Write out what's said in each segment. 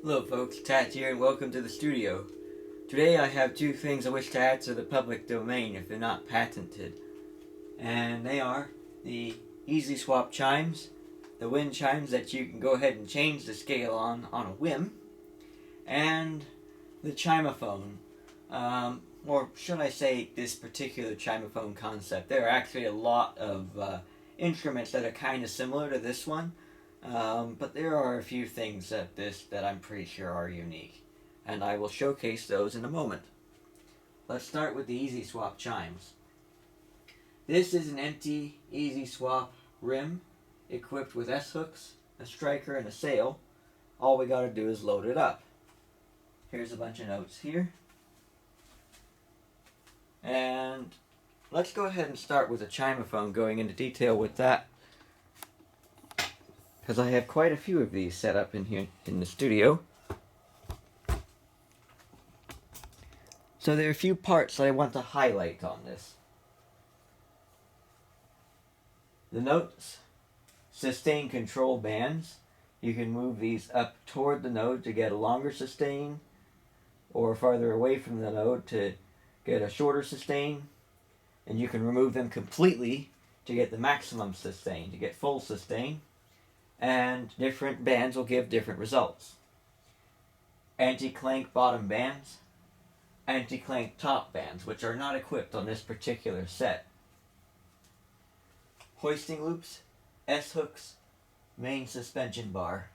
Hello folks, Tat here and welcome to the studio. Today I have two things I wish to add to the public domain if they're not patented. And they are the easy swap chimes, the wind chimes that you can go ahead and change the scale on a whim, and the Chimophone. Or should I say this particular Chimophone concept. There are actually a lot of instruments that are kind of similar to this one. But there are a few things that I'm pretty sure are unique, and I will showcase those in a moment. Let's start with the Easy Swap chimes. This is an empty Easy Swap rim equipped with S-hooks, a striker, and a sail. All we gotta do is load it up. Here's a bunch of notes here. And let's go ahead and start with a Chimophone, going into detail with that, because I have quite a few of these set up in here in the studio. So there are a few parts that I want to highlight on this. The notes, sustain control bands. You can move these up toward the note to get a longer sustain, or farther away from the note to get a shorter sustain. And you can remove them completely to get the maximum sustain, to get full sustain. And different bands will give different results. Anti-clank bottom bands, anti-clank top bands, which are not equipped on this particular set. Hoisting loops, S-hooks, main suspension bar.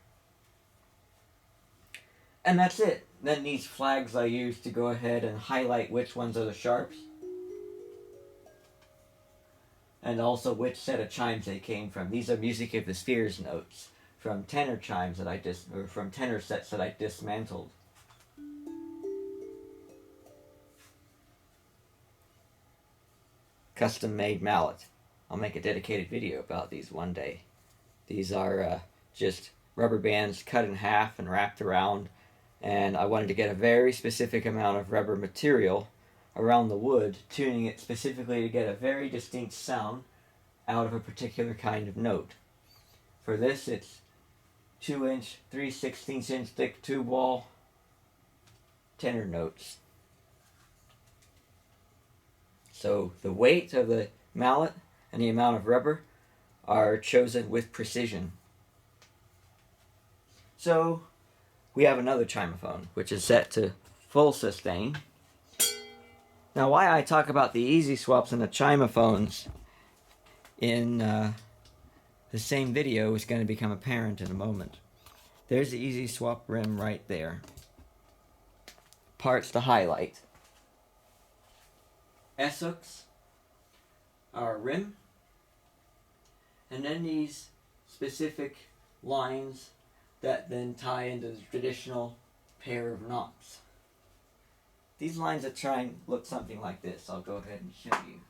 And that's it. Then these flags I use to go ahead and highlight which ones are the sharps, and also which set of chimes they came from. These are Music of the Spheres notes from tenor chimes that from tenor sets that I dismantled. Custom made mallet. I'll make a dedicated video about these one day. These are just rubber bands cut in half and wrapped around, and I wanted to get a very specific amount of rubber material around the wood, tuning it specifically to get a very distinct sound out of a particular kind of note. For this, it's 2-inch, 3/16-inch thick tube wall tenor notes. So the weight of the mallet and the amount of rubber are chosen with precision. So we have another Chimophone, which is set to full sustain. Now, why I talk about the easy swaps and the Chimophones in the same video is going to become apparent in a moment. There's the easy swap rim right there. Parts to highlight. S-hooks, our rim, and then these specific lines that then tie into the traditional pair of knots. These lines that try and look something like this. I'll go ahead and show you.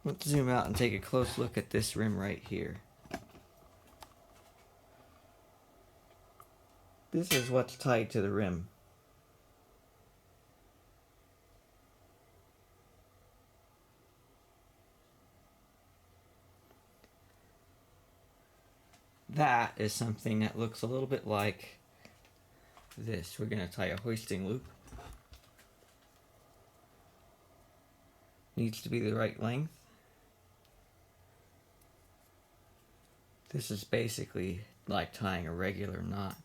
Let's zoom out and take a close look at this rim right here. This is what's tied to the rim. That is something that looks a little bit like this. We're going to tie a hoisting loop. Needs to be the right length. This is basically like tying a regular knot.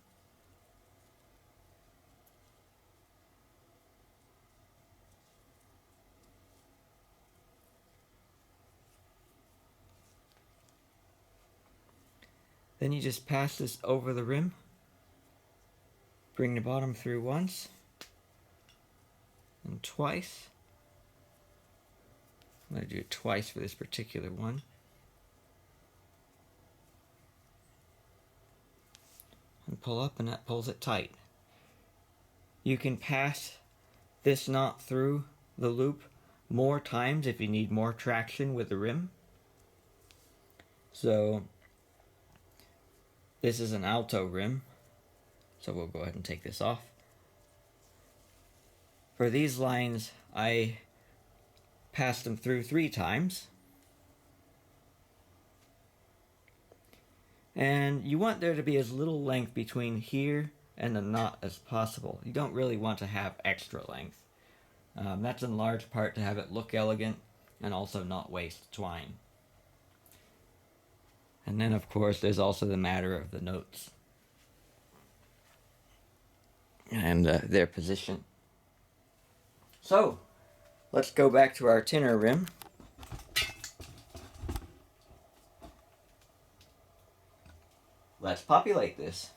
Then you just pass this over the rim, bring the bottom through once and twice. I'm going to do it twice for this particular one. And pull up, and that pulls it tight. You can pass this knot through the loop more times if you need more traction with the rim. So this is an alto rim, so we'll go ahead and take this off. For these lines, I passed them through 3 times. And you want there to be as little length between here and the knot as possible. You don't really want to have extra length. That's in large part to have it look elegant and also not waste twine. And then, of course, there's also the matter of the notes and their position. So, let's go back to our tenor rim. Let's populate this.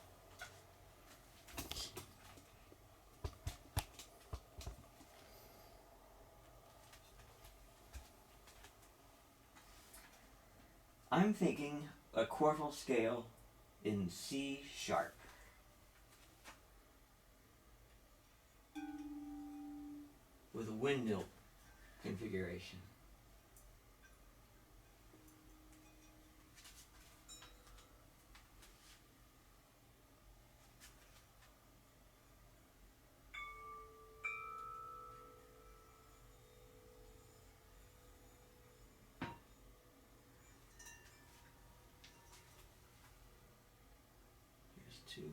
I'm thinking a quartal scale in C sharp. With a windmill configuration. Here's two.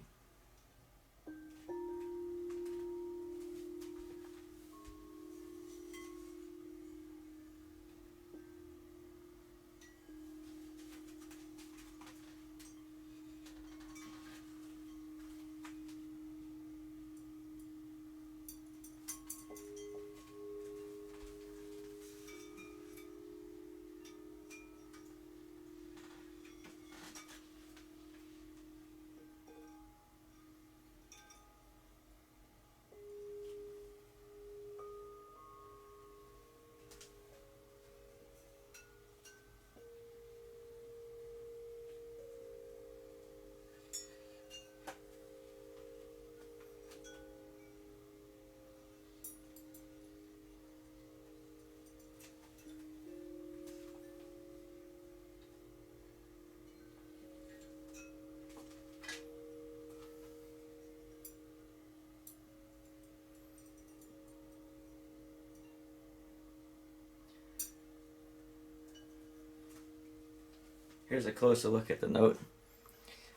Here's a closer look at the note.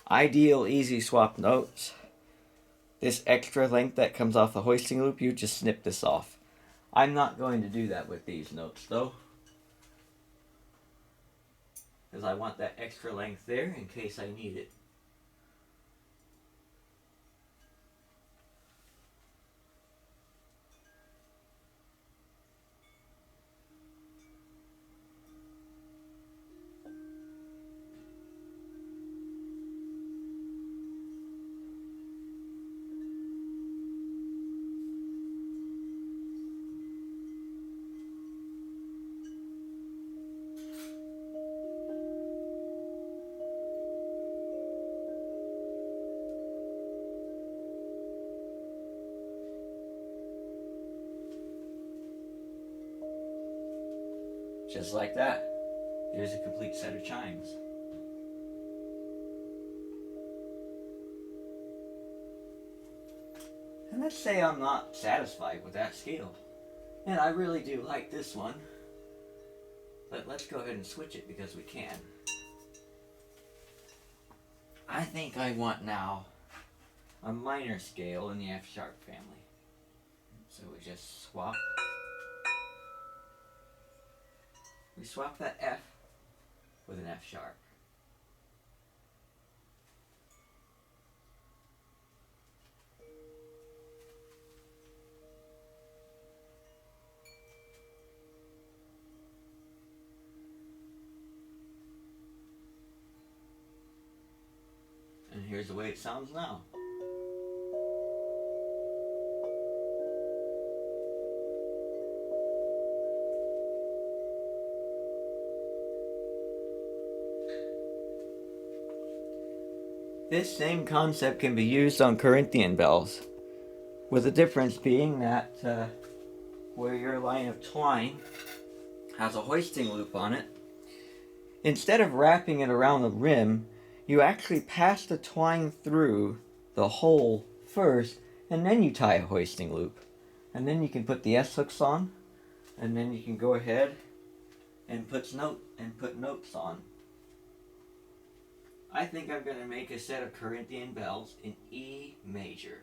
Ideal easy swap notes. This extra length that comes off the hoisting loop, you just snip this off. I'm not going to do that with these notes though, because I want that extra length there in case I need it. Just like that, there's a complete set of chimes. And let's say I'm not satisfied with that scale. And I really do like this one. But let's go ahead and switch it because we can. I think I want now a minor scale in the F sharp family. So we just swap. We swap that F with an F sharp. And here's the way it sounds now. This same concept can be used on Corinthian bells, with the difference being that where your line of twine has a hoisting loop on it, instead of wrapping it around the rim, you actually pass the twine through the hole first, and then you tie a hoisting loop. And then you can put the S-hooks on, and then you can go ahead and put notes on. I think I'm going to make a set of Corinthian bells in E major.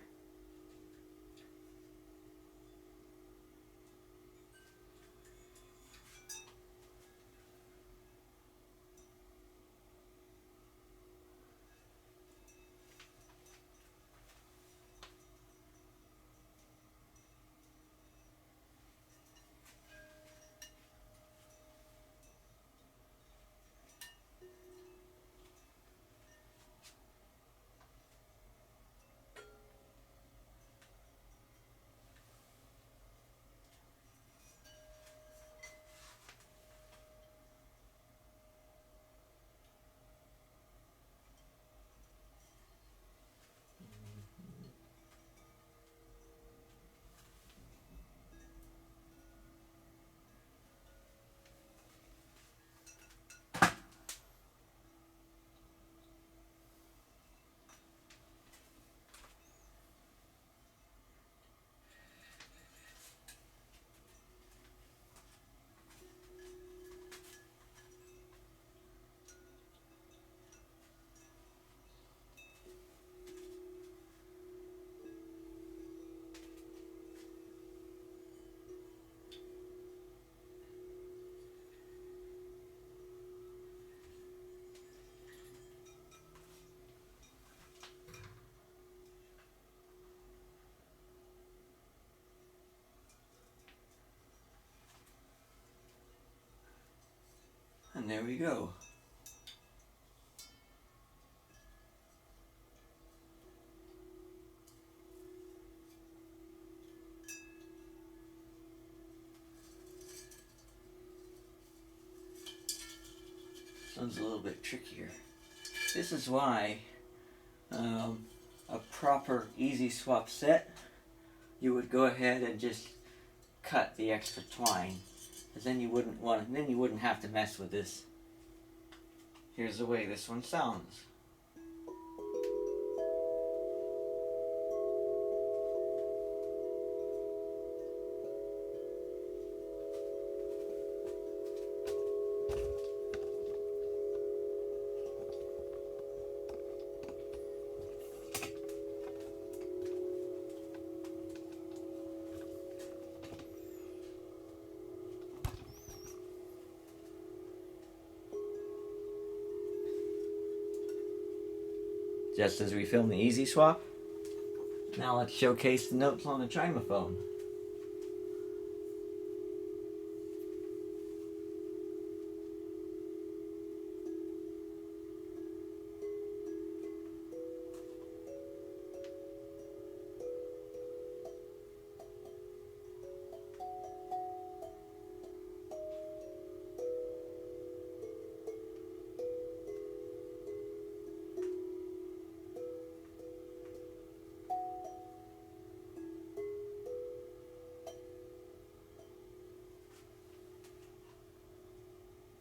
And there we go. This one's a little bit trickier. This is why a proper easy swap set, you would go ahead and just cut the extra twine, because then you wouldn't have to mess with this. Here's the way this one sounds. Just as we filmed the easy swap, now let's showcase the notes on the Chimophone.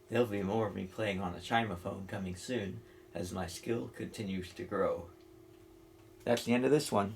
There'll be more of me playing on the Chimophone coming soon, as my skill continues to grow. That's the end of this one.